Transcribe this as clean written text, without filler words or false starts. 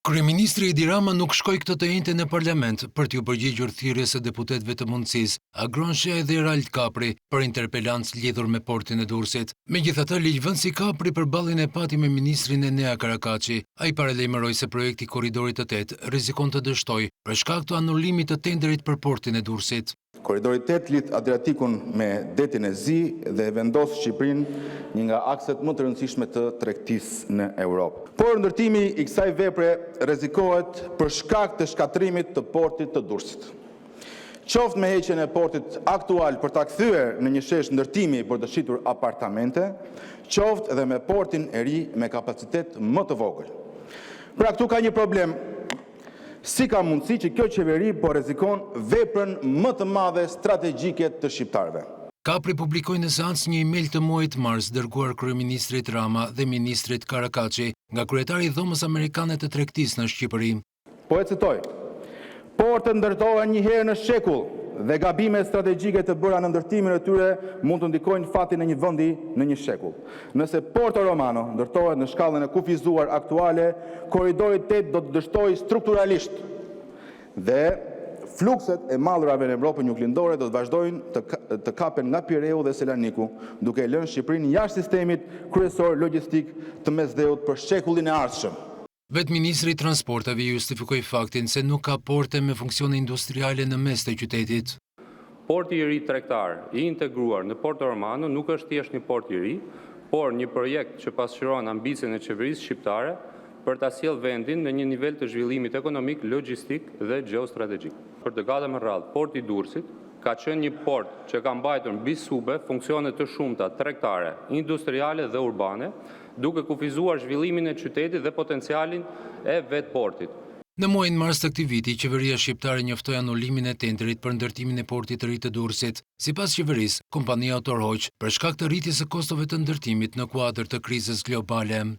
Kryeministri Edi Rama nuk shkoi këtë të njëjtën në parlament për t'ju përgjigjur thirrjes së deputetëve të mundësisë Agronsheh dhe Erald Kapri për interpelancë lidhur me portin e Durrësit. Megjithatë, ligjvënësi Kapri përballjen e pati me ministrin Enea Karakaçi. Ai paralajmëroi se projekti Korridorit të 8 rrezikon të dështojë për shkak të anullimit të tenderit për portin e Durrësit. Korridori 8 lidh Adriatikun me detin e Zi dhe vendos Shqipërinë një nga akset më të rëndësishme të tregtisë në Europë. Por ndërtimi i kësaj vepre rrezikohet për shkak të shkatrimit të portit të Durrësit. Qoftë me heqjen e portit aktual për ta kthyer në një shesh ndërtimi për të shitur apartamente, qoftë edhe me portin e ri me kapacitet më të vogël. Pra këtu ka një problem. Si ka mundësi që kjo qeveri po rrezikon veprën më të madhe strategjike të shqiptarëve? Kapri publikoi në seancë një email të muajit mars dërguar kryeministrit Rama dhe ministrit Karakaçi nga kryetari i Dhomës Amerikane të Tregtisë në Shqipëri. Po e citoj: "Portët ndërtohen një herë në shekull dhe gabimet strategjike të bëra në ndërtimin e tyre mund të ndikojnë fatin e një vendi në një shekull. Nëse Porto Romano ndërtohet në shkallën e kufizuar aktuale, Korridori 8 do të dështojë strukturalisht dhe flukset e mallrave në Evropën juglindore do të vazhdojnë të kapen nga Pireu dhe Selaniku, duke lënë Shqipërinë jashtë sistemit kryesor logjistik të Mesdheut për shekullin e ardhshëm." Vetë ministri i transporteve justifikoi faktin se nuk ka porte me funksione industriale në mes të qytetit. Porti i ri tregtar i integruar në Porto Romano nuk është thjesht një port i ri, por një projekt që pasqyron ambicien e qeverisë shqiptare për ta sjellë vendin në një nivel të zhvillimit ekonomik, logjistik dhe gjeostrategjik. Për dekada më radhë, porti i Durrësit ka qenë një port që ka mbajtur mbi sube funksione të shumta tregtare, industriale dhe urbane, duke kufizuar zhvillimin e qytetit dhe potencialin e vetë portit. Në muajin mars të këtij viti, qeveria shqiptare njoftoi anullimin e tenderit për ndërtimin e portit të ri të Durrësit. Sipas qeverisë, kompania Autorhoq për shkak të rritjes së kostove të ndërtimit në kuadër të krizës globale.